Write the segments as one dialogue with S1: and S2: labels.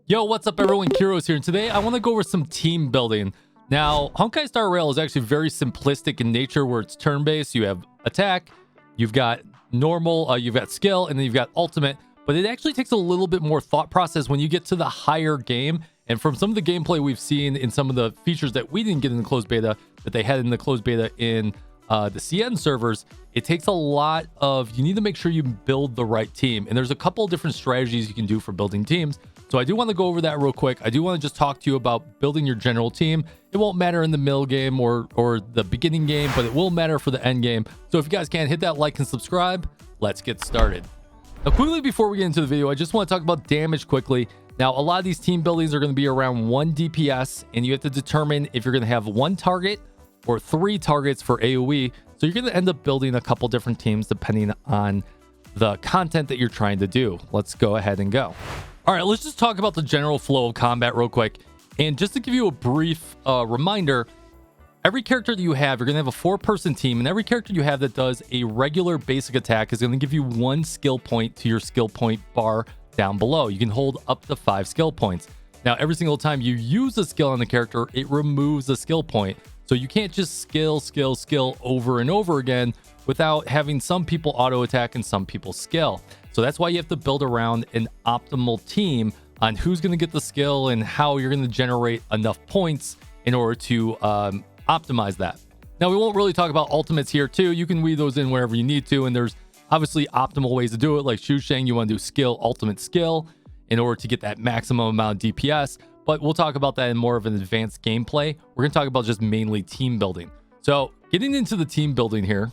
S1: Yo, what's up everyone? Kyrios here, and today I want to go over some team building. Now, Honkai Star Rail is actually very simplistic in nature, where it's turn-based. You have attack, you've got normal, you've got skill, and then you've got ultimate. But it actually takes a little bit more thought process when you get to the higher game. And from some of the gameplay we've seen in some of the features that we didn't get in the closed beta, that they had in the closed beta in the CN servers, it takes a lot of, you need to make sure you build the right team. And there's a couple of different strategies you can do for building teams. So I do want to go over that real quick. I do want to just talk to you about building your general team. It won't matter in the middle game or the beginning game, but it will matter for the end game. So if you guys can, hit that like and subscribe. Let's get started. Now, quickly before we get into the video, I just want to talk about damage quickly. Now, a lot of these team buildings are going to be around 1 DPS, and you have to determine if you're going to have 1 target or 3 targets for AoE. So you're going to end up building a couple different teams depending on the content that you're trying to do. Let's go ahead and go. All right, let's just talk about the general flow of combat real quick. And just to give you a brief reminder, every character that you have, you're going to have a 4-person team, and every character you have that does a regular basic attack is going to give you 1 skill point to your skill point bar down below. You can hold up to 5 skill points. Now, every single time you use a skill on the character, it removes a skill point. So you can't just skill over and over again without having some people auto attack and some people skill. So that's why you have to build around an optimal team on who's going to get the skill and how you're going to generate enough points in order to optimize that. Now, we won't really talk about ultimates here too. You can weave those in wherever you need to, and there's obviously optimal ways to do it. Like 𝙀𝙓𝙋𝘼𝙉𝙿, you want to do skill, ultimate skill in order to get that maximum amount of DPS. But we'll talk about that in more of an advanced gameplay. We're going to talk about just mainly team building. So getting into the team building here,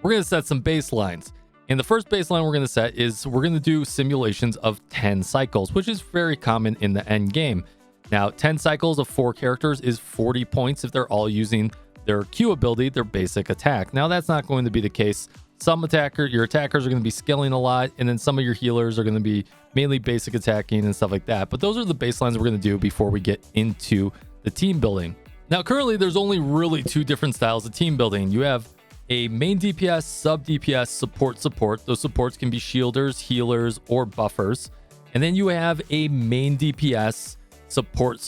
S1: we're going to set some baselines. And the first baseline we're going to set is we're going to do simulations of 10 cycles, which is very common in the end game. Now, 10 cycles of 4 characters is 40 points if they're all using their Q ability, their basic attack. Now, that's not going to be the case. Some your attackers are going to be skilling a lot, and then some of your healers are going to be mainly basic attacking and stuff like that. But those are the baselines we're going to do before we get into the team building. Now, currently, there's only really 2 different styles of team building. You have a main DPS, sub DPS, support. Those supports can be shielders, healers, or buffers. And then you have a main DPS, support.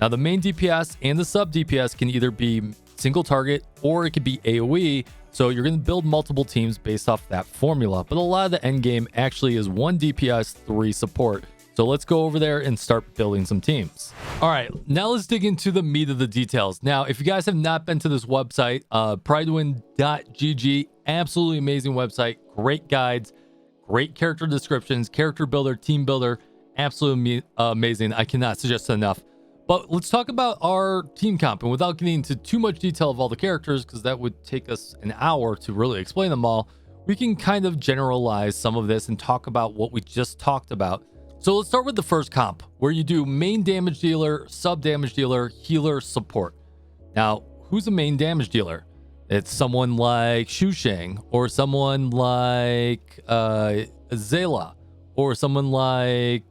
S1: Now, the main DPS and the sub DPS can either be single target or it could be AoE. So you're going to build multiple teams based off that formula. But a lot of the end game actually is 1 DPS, 3 support. So let's go over there and start building some teams. All right, now let's dig into the meat of the details. Now, if you guys have not been to this website, pridewin.gg, absolutely amazing website, great guides, great character descriptions, character builder, team builder, absolutely amazing. I cannot suggest it enough. But let's talk about our team comp, and without getting into too much detail of all the characters, because that would take us an hour to really explain them all, we can kind of generalize some of this and talk about what we just talked about. So let's start with the first comp, where you do main damage dealer, sub damage dealer, healer, support. Now, who's a main damage dealer? It's someone like 𝙀𝙀𝙋𝙉𝙉, or someone like 𝙀𝙓𝙋𝘼𝙉𝙿, or someone like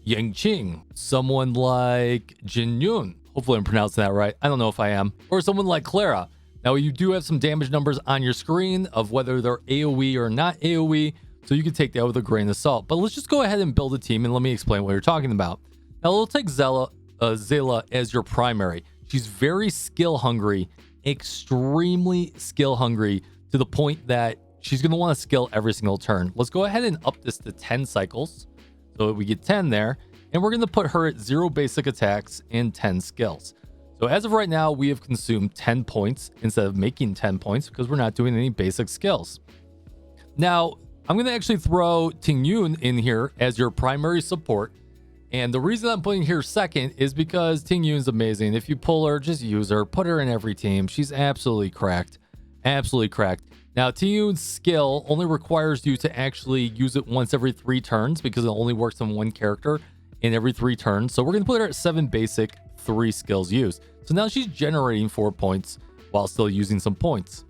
S1: Yangqing, someone like Jinyun. Hopefully I'm pronouncing that right. I don't know if I am. Or someone like Clara. Now, you do have some damage numbers on your screen of whether they're AoE or not AoE. So you can take that with a grain of salt. But let's just go ahead and build a team and let me explain what you're talking about. Now, we'll take 𝙀𝙓𝙋𝘼𝙉𝙿 as your primary. She's very skill hungry, extremely skill hungry, to the point that she's going to want to skill every single turn. Let's go ahead and up this to 10 cycles. So we get 10 there. And we're going to put her at 0 basic attacks and 10 skills. So as of right now, we have consumed 10 points instead of making 10 points because we're not doing any basic skills. Now, I'm going to actually throw Tingyun in here as your primary support. And the reason I'm putting her second is because Tingyun's amazing. If you pull her, just use her. Put her in every team. She's absolutely cracked. Absolutely cracked. Now, Tingyun's skill only requires you to actually use it once every 3 turns because it only works on 1 character in every 3 turns. So we're going to put her at 7 basic, 3 skills used. So now she's generating 4 points while still using some points.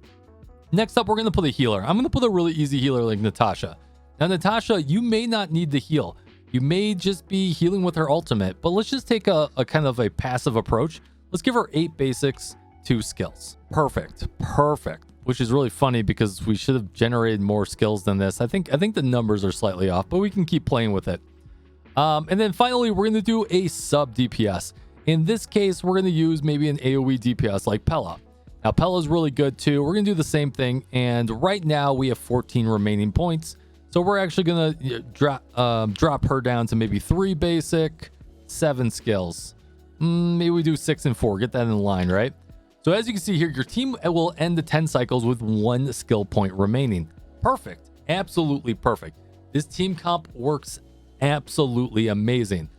S1: Next up, we're going to put a healer. I'm going to put a really easy healer like Natasha. Now, Natasha, you may not need the heal. You may just be healing with her ultimate, but let's just take a kind of a passive approach. Let's give her 8 basics, 2 skills. Perfect. Which is really funny because we should have generated more skills than this. I think the numbers are slightly off, but we can keep playing with it. And then finally, we're going to do a sub DPS. In this case, we're going to use maybe an AoE DPS like 𝙀𝙀. Now, 𝙀𝙀 is really good too. We're going to do the same thing. And right now, we have 14 remaining points. So we're actually going to drop her down to maybe 3 basic, 7 skills. Maybe we do 6 and 4. Get that in line, right? So as you can see here, your team will end the 10 cycles with 1 skill point remaining. Perfect. Absolutely perfect. This team comp works absolutely amazing.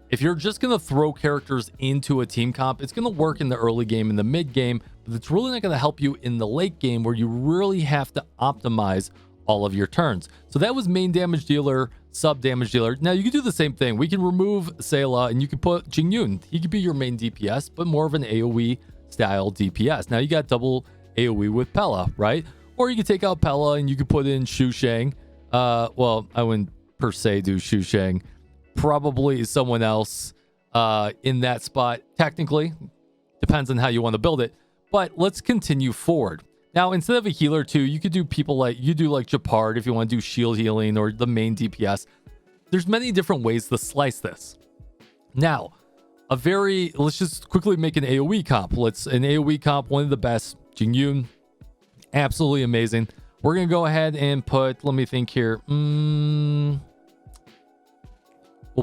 S1: If you're just going to throw characters into a team comp, it's going to work in the early game and the mid game, but it's really not going to help you in the late game where you really have to optimize all of your turns. So that was main damage dealer, sub damage dealer. Now you can do the same thing. We can remove 𝙀𝙀 and you can put 𝙀𝙓𝙋𝘼𝙉𝘿. He could be your main DPS, but more of an AoE style DPS. Now you got double AoE with 𝙀𝙀, right? Or you could take out 𝙀𝙀 and you could put in 𝙀𝙓𝙋. Well, I wouldn't per se do 𝙀𝙓𝙃. Probably someone else in that spot. Technically, depends on how you want to build it. But let's continue forward. Now, instead of a healer too, you could do people like 𝙀𝙀𝙀 if you want to do shield healing or the main DPS. There's many different ways to slice this. Now, let's just quickly make an AoE comp. An AoE comp, one of the best, 𝙀𝙀𝙃. Absolutely amazing. We're going to go ahead and put, let me think here. We'll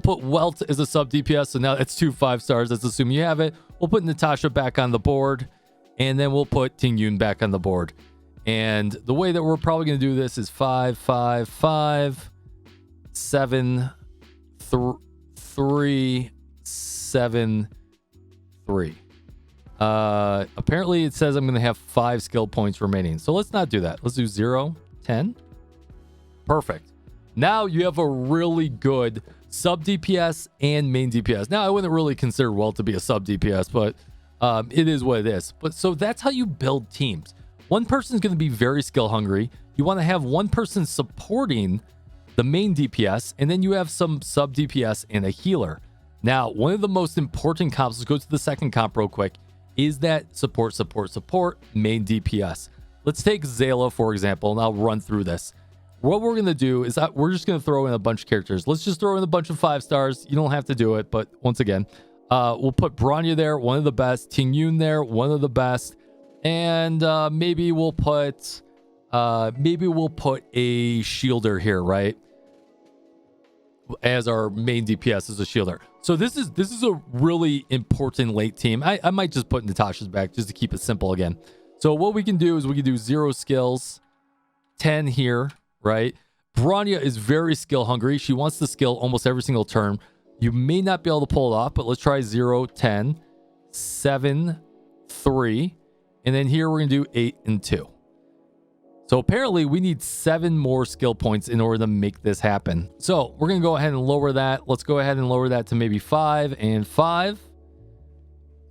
S1: put 𝙀𝙀 as a sub DPS. So now it's 2 5 stars. Let's assume you have it. We'll put Natasha back on the board. And then we'll put 𝙀𝙀𝙃 back on the board. And the way that we're probably going to do this is 5 5 5 7 3 7 3. Apparently it says I'm going to have 5 skill points remaining. So let's not do that. Let's do 0 10. Perfect. Now you have a really good sub DPS and main DPS. Now I wouldn't really consider 𝙀𝙀 to be a sub DPS, but it is what it is. But so that's how you build teams. One person is going to be very skill hungry. You want to have one person supporting the main DPS, and then you have some sub DPS and a healer. Now, one of the most important comps, let's go to the second comp real quick, is that support main DPS. Let's take 𝙀𝙀, for example, and I'll run through this. What we're going to do is we're just going to throw in a bunch of characters. Let's just throw in a bunch of 5 stars. You don't have to do it, but once again, we'll put Bronya there, one of the best. 𝙀𝙃 there, one of the best. And maybe we'll put a shielder here, right? As our main DPS as a shielder. So this is a really important late team. I might just put Natasha's back just to keep it simple again. So what we can do is we can do 0 skills, 10 here, right? Bronya is very skill hungry. She wants to skill almost every single turn. You may not be able to pull it off, but let's try 0 10 7 3. And then here we're going to do 8 and 2. So apparently we need 7 more skill points in order to make this happen. So we're going to go ahead and lower that. Let's go ahead and lower that to maybe 5 and 5.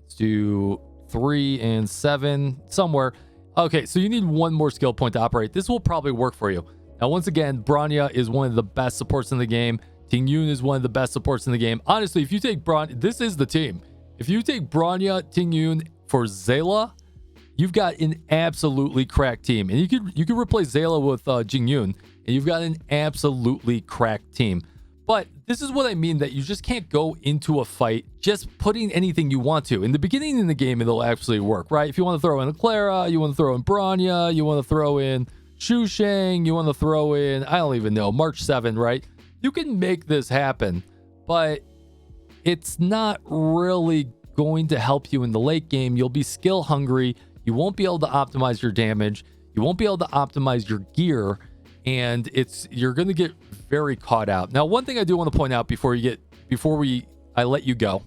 S1: Let's do 3 and 7 somewhere. Okay, so you need 1 more skill point to operate. This will probably work for you. Now, once again, Bronya is one of the best supports in the game. 𝙀𝙃 is one of the best supports in the game. Honestly, if you take Bronya, this is the team. If you take Bronya, 𝙀𝙃 for 𝙀𝙀, you've got an absolutely cracked team. And you could replace 𝙀𝙀 with 𝙀𝙃, and you've got an absolutely cracked team. But this is what I mean, that you just can't go into a fight just putting anything you want to. In the beginning in the game, it'll actually work, right? If you want to throw in a Clara, you want to throw in Bronya, you want to throw in 𝙀𝙯, you want to throw in, I don't even know, March 7, right? You can make this happen, but it's not really going to help you in the late game. You'll be skill hungry. You won't be able to optimize your damage. You won't be able to optimize your gear, and you're going to get very caught out. Now, one thing I do want to point out before I let you go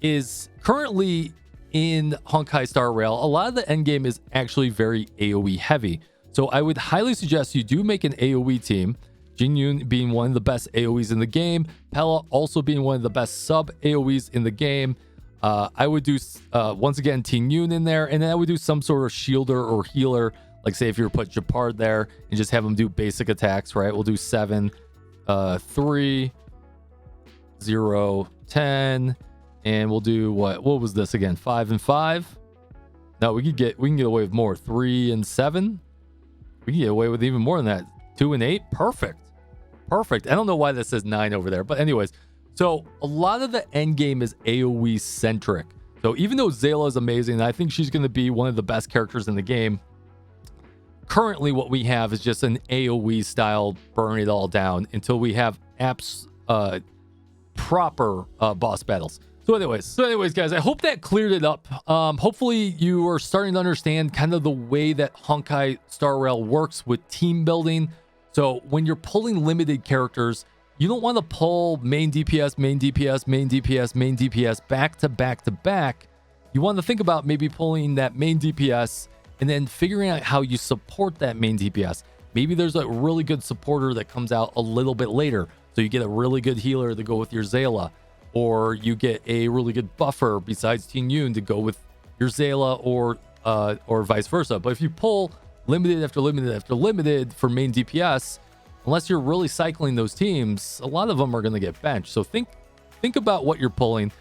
S1: is currently in Honkai Star Rail, a lot of the end game is actually very AoE heavy. So I would highly suggest you do make an AoE team. 𝙀𝙃 being one of the best AoEs in the game. 𝙀𝙀 also being one of the best sub AoEs in the game. I would do, once again, 𝙀𝙃 in there. And then I would do some sort of shielder or healer. Like, say, if you were to put 𝙀𝙀 there and just have them do basic attacks, right? We'll do 7, 3, 0, 10. And we'll do what was this again? 5 and 5. No, we can get away with more. 3 and 7. We can get away with even more than that. 2 and 8. Perfect. I don't know why that says 9 over there, but anyways, So a lot of the end game is AoE centric. So even though 𝙀𝙑 is amazing, I think she's going to be one of the best characters in the game. Currently, what we have is just an AoE style burn it all down until we have proper boss battles. So anyways, guys, I hope that cleared it up. Hopefully you are starting to understand kind of the way that Honkai Star Rail works with team building. So when you're pulling limited characters, you don't want to pull main DPS, main DPS, main DPS, main DPS back to back to back. You want to think about maybe pulling that main DPS and then figuring out how you support that main DPS. Maybe there's a really good supporter that comes out a little bit later. So you get a really good healer to go with your 𝙀𝙑, or you get a really good buffer besides Teen Yoon to go with your 𝙀𝙑, or vice versa. But if you pull limited after limited after limited for main DPS, unless you're really cycling those teams, a lot of them are going to get benched. So think about what you're pulling,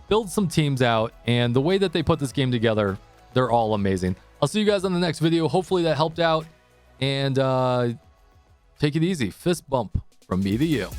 S1: build some teams out, and the way that they put this game together, they're all amazing. I'll see you guys on the next video. Hopefully that helped out, and take it easy. Fist bump from me to you.